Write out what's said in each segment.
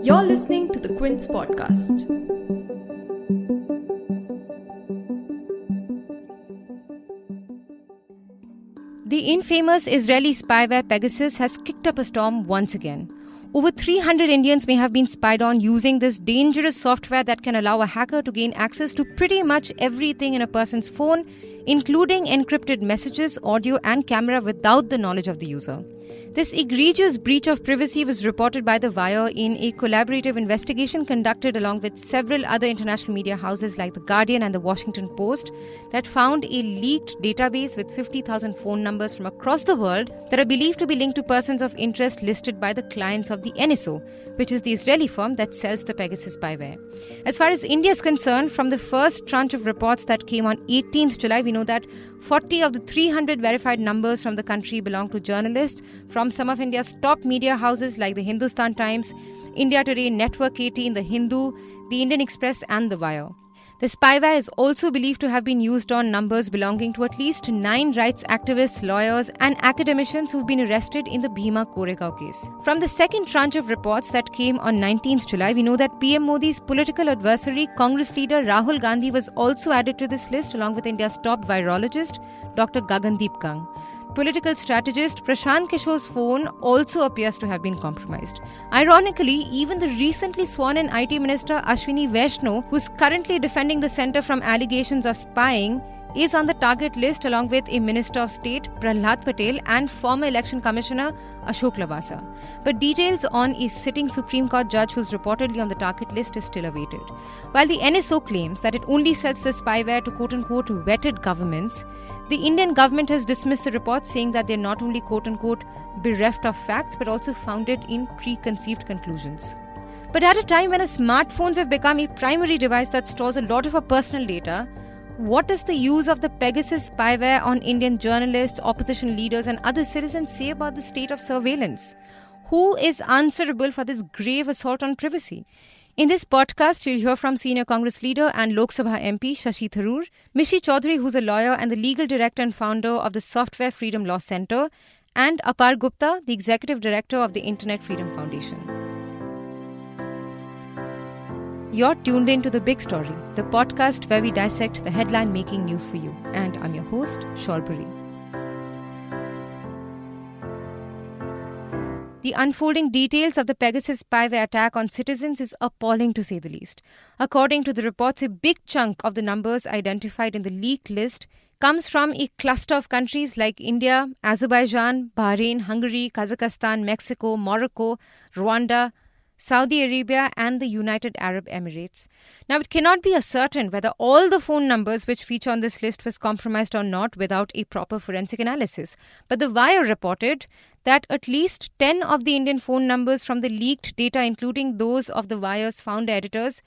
You're listening to the Quint podcast. The infamous Israeli spyware Pegasus has kicked up a storm once again. Over 300 Indians may have been spied on using this dangerous software that can allow a hacker to gain access to pretty much everything in a person's phone, including encrypted messages, audio, and camera without the knowledge of the user. This egregious breach of privacy was reported by The Wire in a collaborative investigation conducted along with several other international media houses like The Guardian and The Washington Post that found a leaked database with 50,000 phone numbers from across the world that are believed to be linked to persons of interest listed by the clients of the NSO, which is the Israeli firm that sells the Pegasus spyware. As far as India is concerned, from the first tranche of reports that came on 18th July, we know that 40 of the 300 verified numbers from the country belong to journalists from some of India's top media houses like the Hindustan Times, India Today, Network 18, The Hindu, The Indian Express and The Wire. The spyware is also believed to have been used on numbers belonging to at least 9 rights activists, lawyers and academicians who've been arrested in the Bhima Koregaon case. From the second tranche of reports that came on 19th July, we know that PM Modi's political adversary, Congress leader Rahul Gandhi was also added to this list along with India's top virologist, Dr. Gagandeep Kang. Political strategist Prashant Kishore's phone also appears to have been compromised. Ironically, even the recently sworn-in IT Minister Ashwini Vaishnaw, who's currently defending the centre from allegations of spying, is on the target list along with a Minister of State, Prahlad Patel, and former Election Commissioner, Ashok Lavasa. But details on a sitting Supreme Court judge who's reportedly on the target list is still awaited. While the NSO claims that it only sells the spyware to quote-unquote vetted governments, the Indian government has dismissed the reports, saying that they're not only quote-unquote bereft of facts but also founded in preconceived conclusions. But at a time when our smartphones have become a primary device that stores a lot of our personal data, what does the use of the Pegasus spyware on Indian journalists, opposition leaders and other citizens say about the state of surveillance? Who is answerable for this grave assault on privacy? In this podcast, you'll hear from senior Congress leader and Lok Sabha MP Shashi Tharoor, Mishi Chaudhary, who's a lawyer and the legal director and founder of the Software Freedom Law Centre, and Apar Gupta, the executive director of the Internet Freedom Foundation. You're tuned in to The Big Story, the podcast where we dissect the headline-making news for you. And I'm your host, Shorbury. The unfolding details of the Pegasus spyware attack on citizens is appalling to say the least. According to the reports, a big chunk of the numbers identified in the leaked list comes from a cluster of countries like India, Azerbaijan, Bahrain, Hungary, Kazakhstan, Mexico, Morocco, Rwanda, Saudi Arabia and the United Arab Emirates. Now, it cannot be ascertained whether all the phone numbers which feature on this list was compromised or not without a proper forensic analysis. But The Wire reported that at least 10 of the Indian phone numbers from the leaked data, including those of The Wire's founder editors,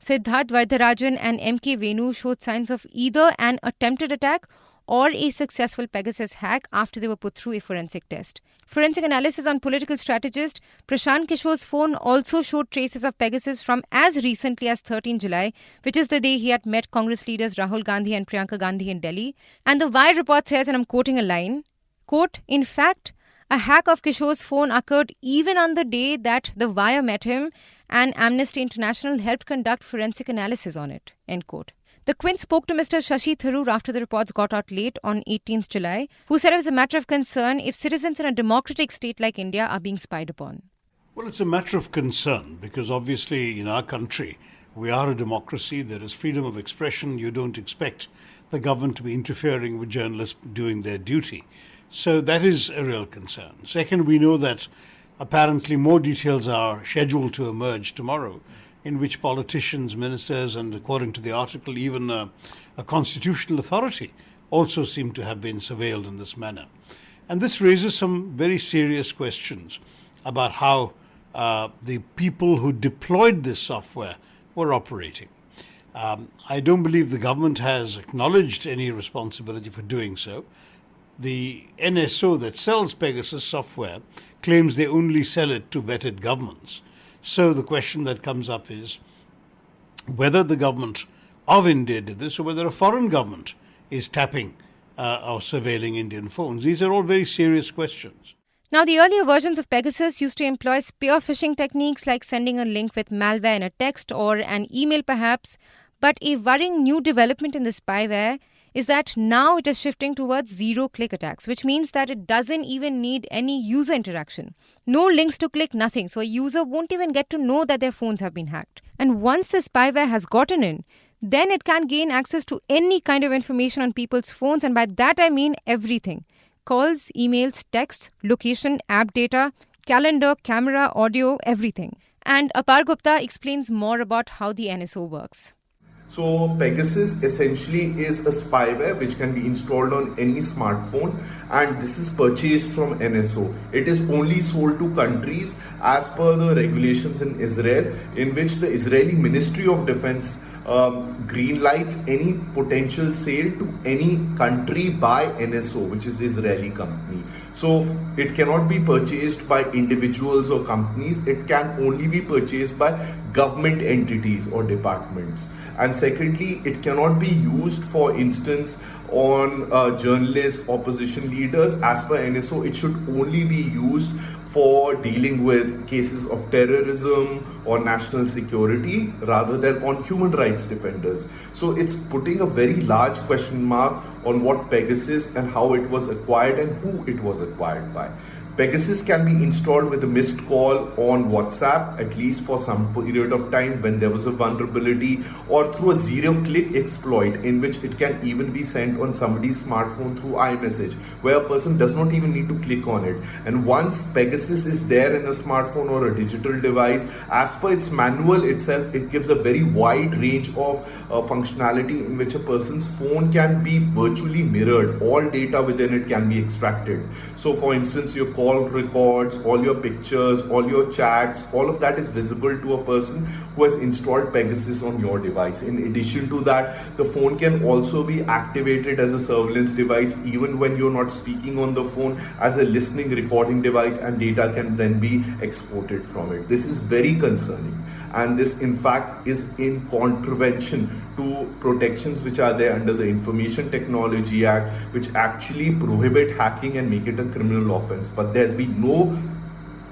Siddharth Vardharajan and M.K. Venu, showed signs of either an attempted attack or a successful Pegasus hack after they were put through a forensic test. Forensic analysis on political strategist Prashant Kishore's phone also showed traces of Pegasus from as recently as 13 July, which is the day he had met Congress leaders Rahul Gandhi and Priyanka Gandhi in Delhi. And The Wire report says, and I'm quoting a line, quote, "In fact, a hack of Kishore's phone occurred even on the day that The Wire met him and Amnesty International helped conduct forensic analysis on it," end quote. The Quint spoke to Mr. Shashi Tharoor after the reports got out late on 18th July, who said it was a matter of concern if citizens in a democratic state like India are being spied upon. Well, it's a matter of concern because obviously in our country, we are a democracy. There is freedom of expression. You don't expect the government to be interfering with journalists doing their duty. So that is a real concern. Second, we know that apparently more details are scheduled to emerge tomorrow, in which politicians, ministers, and according to the article, even a constitutional authority also seem to have been surveilled in this manner. And this raises some very serious questions about how the people who deployed this software were operating. I don't believe the government has acknowledged any responsibility for doing so. The NSO that sells Pegasus software claims they only sell it to vetted governments. So the question that comes up is whether the government of India did this or whether a foreign government is tapping or surveilling Indian phones. These are all very serious questions. Now, the earlier versions of Pegasus used to employ spear phishing techniques like sending a link with malware in a text or an email perhaps. But a worrying new development in the spyware is that now it is shifting towards zero-click attacks, which means that it doesn't even need any user interaction. No links to click, nothing. So a user won't even get to know that their phones have been hacked. And once the spyware has gotten in, then it can gain access to any kind of information on people's phones. And by that I mean everything. Calls, emails, texts, location, app data, calendar, camera, audio, everything. And Apar Gupta explains more about how the NSO works. So Pegasus essentially is a spyware which can be installed on any smartphone, and this is purchased from NSO. It is only sold to countries as per the regulations in Israel, in which the Israeli Ministry of Defense green lights any potential sale to any country by NSO, which is the Israeli company. So it cannot be purchased by individuals or companies. It can only be purchased by government entities or departments. And secondly, it cannot be used, for instance, on journalists, opposition leaders. As per NSO, it should only be used for dealing with cases of terrorism or national security rather than on human rights defenders. So it's putting a very large question mark on what Pegasus and how it was acquired and who it was acquired by. Pegasus can be installed with a missed call on WhatsApp, at least for some period of time when there was a vulnerability, or through a zero-click exploit in which it can even be sent on somebody's smartphone through iMessage, where a person does not even need to click on it. And once Pegasus is there in a smartphone or a digital device, as per its manual itself, it gives a very wide range of functionality in which a person's phone can be virtually mirrored. All data within it can be extracted. So for instance, your call records, all your pictures, all your chats, all of that is visible to a person who has installed Pegasus on your device. In addition to that, the phone can also be activated as a surveillance device even when you're not speaking on the phone, as a listening recording device, and data can then be exported from it. This is very concerning, and this in fact is in contravention to protections which are there under the Information Technology Act, which actually prohibit hacking and make it a criminal offense. But there's been no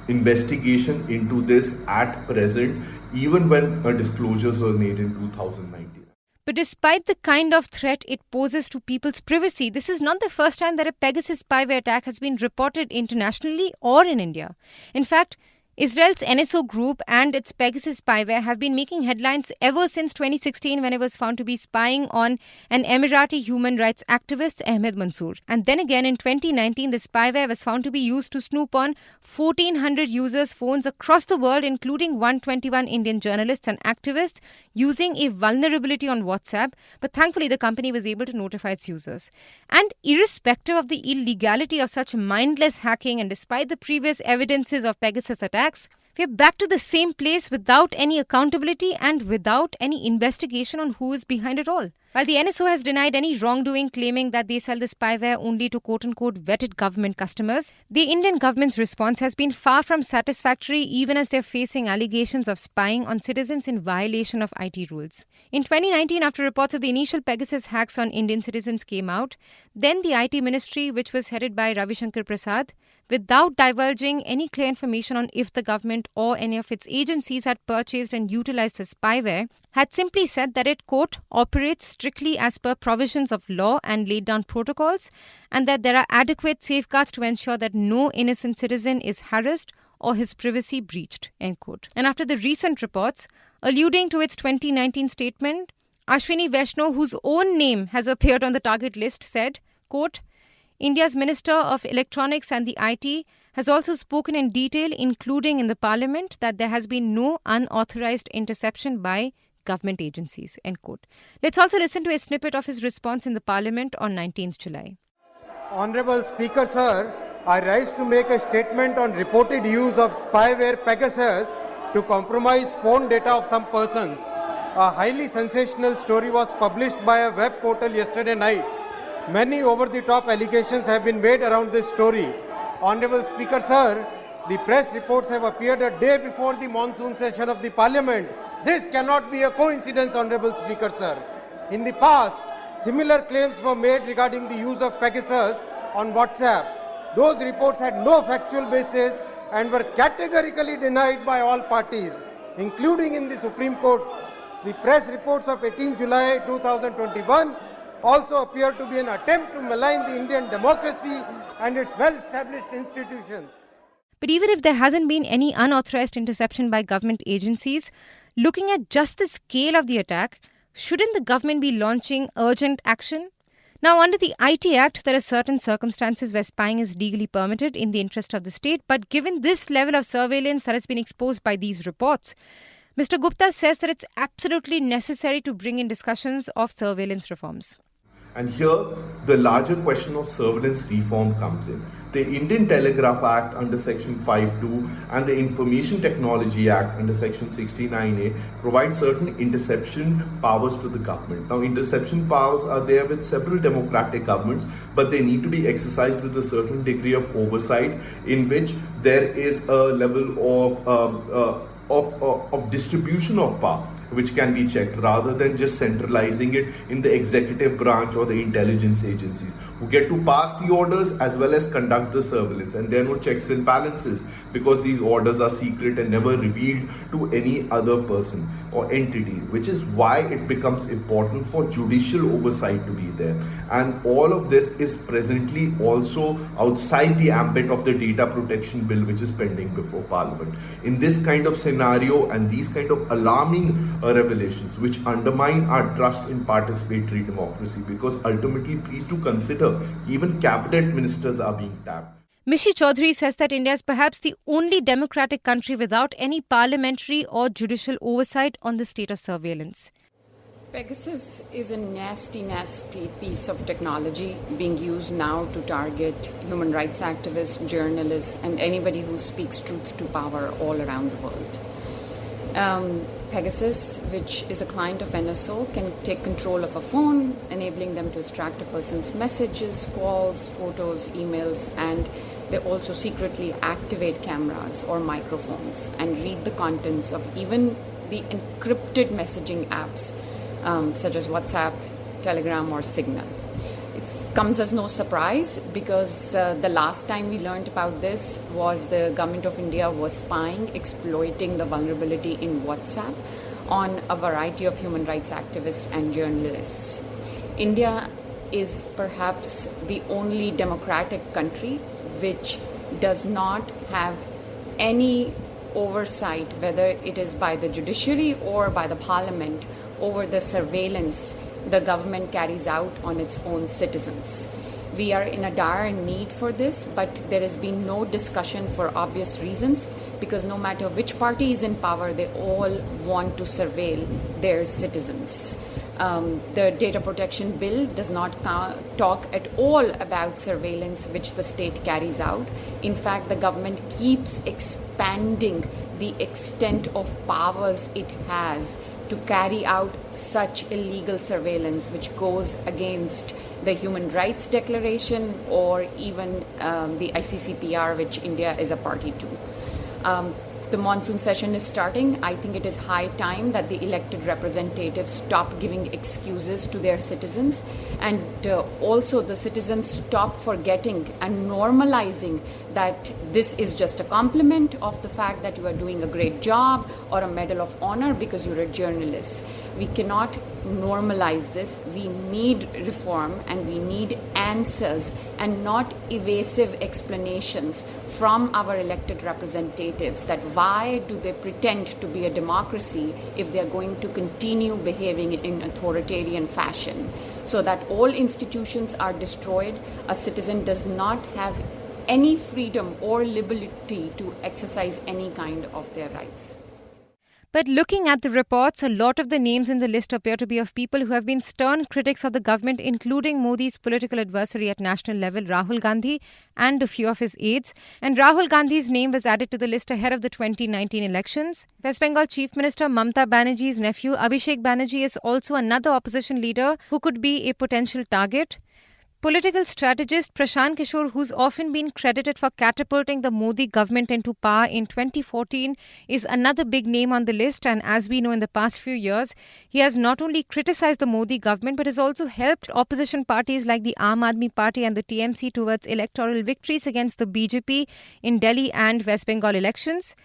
investigation into this at present, even when disclosures were made in 2019. But despite the kind of threat it poses to people's privacy, this is not the first time that a Pegasus spyware attack has been reported internationally or in India. In fact, Israel's NSO group and its Pegasus spyware have been making headlines ever since 2016, when it was found to be spying on an Emirati human rights activist, Ahmed Mansoor. And then again in 2019, the spyware was found to be used to snoop on 1,400 users' phones across the world, including 121 Indian journalists and activists, using a vulnerability on WhatsApp. But thankfully, the company was able to notify its users. And irrespective of the illegality of such mindless hacking, and despite the previous evidences of Pegasus attacks, we're back to the same place without any accountability and without any investigation on who is behind it all. While the NSO has denied any wrongdoing, claiming that they sell the spyware only to quote-unquote vetted government customers, the Indian government's response has been far from satisfactory, even as they're facing allegations of spying on citizens in violation of IT rules. In 2019, after reports of the initial Pegasus hacks on Indian citizens came out, then the IT ministry, which was headed by Ravi Shankar Prasad, without divulging any clear information on if the government or any of its agencies had purchased and utilized the spyware, had simply said that it, quote, operates strictly as per provisions of law and laid down protocols, and that there are adequate safeguards to ensure that no innocent citizen is harassed or his privacy breached, end quote. And after the recent reports, alluding to its 2019 statement, Ashwini Vaishnaw, whose own name has appeared on the target list, said, quote, India's Minister of Electronics and the IT has also spoken in detail, including in the Parliament, that there has been no unauthorized interception by government agencies, end quote. Let's also listen to a snippet of his response in the Parliament on 19th July. Honorable Speaker, sir, I rise to make a statement on reported use of spyware Pegasus to compromise phone data of some persons. A highly sensational story was published by a web portal yesterday night. Many over-the-top allegations have been made around this story. Honorable Speaker, sir, the press reports have appeared a day before the monsoon session of the Parliament. This cannot be a coincidence, Honorable Speaker, sir. In the past, similar claims were made regarding the use of Pegasus on WhatsApp. Those reports had no factual basis and were categorically denied by all parties, including in the Supreme Court. The press reports of 18 July 2021 also appear to be an attempt to malign the Indian democracy and its well-established institutions. But even if there hasn't been any unauthorized interception by government agencies, looking at just the scale of the attack, shouldn't the government be launching urgent action? Now, under the IT Act, there are certain circumstances where spying is legally permitted in the interest of the state, but given this level of surveillance that has been exposed by these reports, Mr. Gupta says that it's absolutely necessary to bring in discussions of surveillance reforms. And here, the larger question of surveillance reform comes in. The Indian Telegraph Act under Section 5.2 and the Information Technology Act under Section 69A provide certain interception powers to the government. Now, interception powers are there with several democratic governments, but they need to be exercised with a certain degree of oversight in which there is a level of distribution of power which can be checked rather than just centralizing it in the executive branch or the intelligence agencies who get to pass the orders as well as conduct the surveillance, and there are no checks and balances because these orders are secret and never revealed to any other person or entity, which is why it becomes important for judicial oversight to be there. And all of this is presently also outside the ambit of the data protection bill which is pending before Parliament. In this kind of scenario and these kind of alarming revelations which undermine our trust in participatory democracy, because ultimately, please do consider, even cabinet ministers are being tapped. Mishi Chaudhary says that India is perhaps the only democratic country without any parliamentary or judicial oversight on the state of surveillance. Pegasus is a nasty, nasty piece of technology being used now to target human rights activists, journalists, and anybody who speaks truth to power all around the world. Pegasus, which is a client of NSO, can take control of a phone, enabling them to extract a person's messages, calls, photos, emails, and they also secretly activate cameras or microphones and read the contents of even the encrypted messaging apps such as WhatsApp, Telegram, or Signal. It comes as no surprise because the last time we learned about this was the government of India was spying, exploiting the vulnerability in WhatsApp on a variety of human rights activists and journalists. India is perhaps the only democratic country which does not have any oversight, whether it is by the judiciary or by the parliament, over the surveillance the government carries out on its own citizens. We are in a dire need for this, but there has been no discussion for obvious reasons, because no matter which party is in power, they all want to surveil their citizens. The data protection bill does not talk at all about surveillance which the state carries out. In fact, the government keeps expanding the extent of powers it has to carry out such illegal surveillance, which goes against the Human Rights Declaration or even the ICCPR, which India is a party to. The monsoon session is starting. I think it is high time that the elected representatives stop giving excuses to their citizens, and also the citizens stop forgetting and normalizing that this is just a compliment of the fact that you are doing a great job or a medal of honor because you're a journalist. We cannot normalize this. We need reform and we need answers and not evasive explanations from our elected representatives that why do they pretend to be a democracy if they are going to continue behaving in authoritarian fashion, so that all institutions are destroyed. A citizen does not have any freedom or liberty to exercise any kind of their rights. But looking at the reports, a lot of the names in the list appear to be of people who have been stern critics of the government, including Modi's political adversary at national level, Rahul Gandhi, and a few of his aides. And Rahul Gandhi's name was added to the list ahead of the 2019 elections. West Bengal Chief Minister Mamata Banerjee's nephew, Abhishek Banerjee, is also another opposition leader who could be a potential target. Political strategist Prashant Kishore, who's often been credited for catapulting the Modi government into power in 2014, is another big name on the list. And as we know, in the past few years, he has not only criticized the Modi government, but has also helped opposition parties like the Aam Aadmi Party and the TMC towards electoral victories against the BJP in Delhi and West Bengal elections.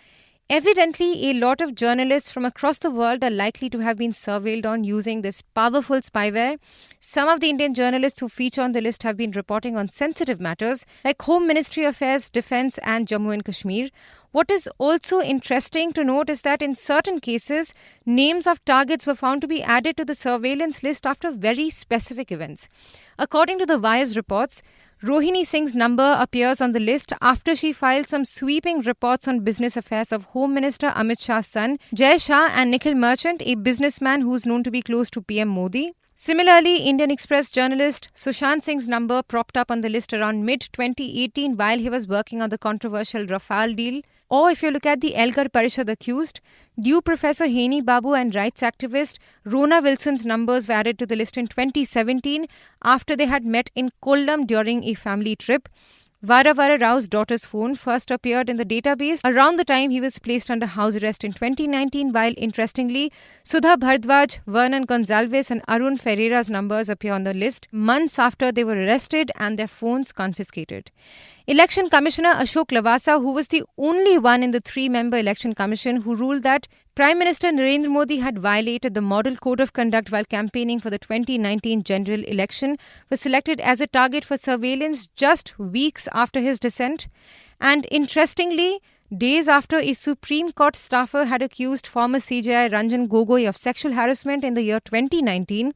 Evidently, a lot of journalists from across the world are likely to have been surveilled on using this powerful spyware. Some of the Indian journalists who feature on the list have been reporting on sensitive matters like Home Ministry Affairs, Defence and Jammu and Kashmir. What is also interesting to note is that in certain cases, names of targets were found to be added to the surveillance list after very specific events. According to the Wire's reports, Rohini Singh's number appears on the list after she filed some sweeping reports on business affairs of Home Minister Amit Shah's son, Jai Shah, and Nikhil Merchant, a businessman who's known to be close to PM Modi. Similarly, Indian Express journalist Sushant Singh's number propped up on the list around mid-2018 while he was working on the controversial Rafale deal. Or if you look at the Elgar Parishad accused, due Professor Heni Babu and rights activist Rona Wilson's numbers were added to the list in 2017 after they had met in Kollam during a family trip. Vara Vara Rao's daughter's phone first appeared in the database around the time he was placed under house arrest in 2019, while interestingly, Sudha Bhardwaj, Vernon Gonzalez and Arun Ferreira's numbers appear on the list months after they were arrested and their phones confiscated. Election Commissioner Ashok Lavasa, who was the only one in the three-member Election Commission who ruled that Prime Minister Narendra Modi had violated the Model Code of Conduct while campaigning for the 2019 general election, was selected as a target for surveillance just weeks after his dissent. And interestingly, days after a Supreme Court staffer had accused former CJI Ranjan Gogoi of sexual harassment in the year 2019,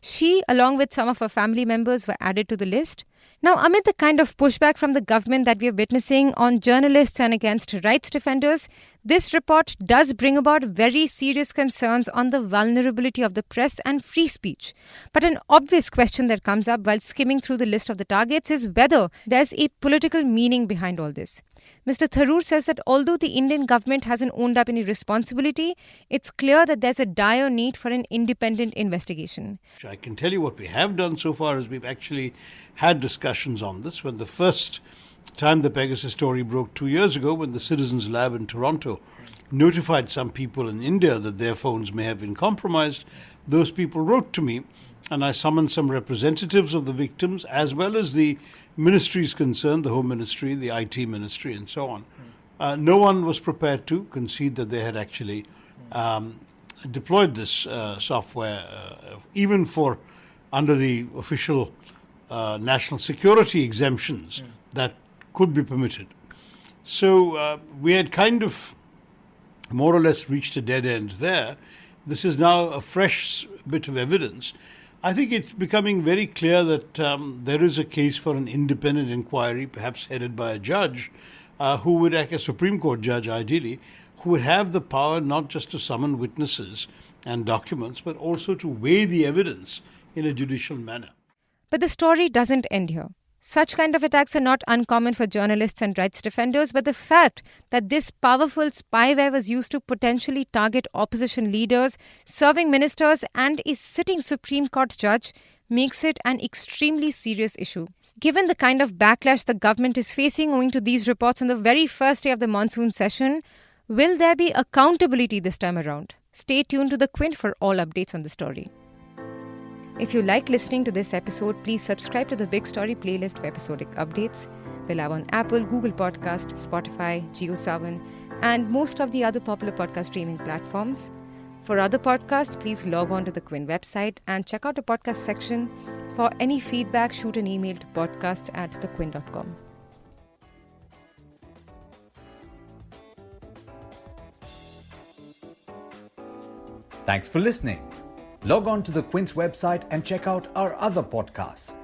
she, along with some of her family members, were added to the list. Now, amid the kind of pushback from the government that we are witnessing on journalists and against rights defenders, this report does bring about very serious concerns on the vulnerability of the press and free speech. But an obvious question that comes up while skimming through the list of the targets is whether there's a political meaning behind all this. Mr. Tharoor says that although the Indian government hasn't owned up any responsibility, it's clear that there's a dire need for an independent investigation. I can tell you what we have done so far is we've actually had discussions on this. When the first time the Pegasus story broke 2 years ago, when the Citizens Lab in Toronto notified some people in India that their phones may have been compromised, those people wrote to me and I summoned some representatives of the victims as well as the ministries concerned, the Home Ministry, the IT Ministry and so on. No one was prepared to concede that they had actually deployed this software, even for under the official national security exemptions that could be permitted. So we had kind of more or less reached a dead end there. This is now a fresh bit of evidence. I think it's becoming very clear that there is a case for an independent inquiry, perhaps headed by a judge, who would act as Supreme Court judge ideally, who would have the power not just to summon witnesses and documents, but also to weigh the evidence in a judicial manner. But the story doesn't end here. Such kind of attacks are not uncommon for journalists and rights defenders, but the fact that this powerful spyware was used to potentially target opposition leaders, serving ministers, and a sitting Supreme Court judge makes it an extremely serious issue. Given the kind of backlash the government is facing owing to these reports on the very first day of the monsoon session, will there be accountability this time around? Stay tuned to the Quint for all updates on the story. If you like listening to this episode, please subscribe to the Big Story playlist for episodic updates. We're live on Apple, Google Podcast, Spotify, JioSaavn, and most of the other popular podcast streaming platforms. For other podcasts, please log on to the Quint website and check out the podcast section. For any feedback, shoot an email to podcasts@thequint.com. Thanks for listening. Log on to the Quint's website and check out our other podcasts.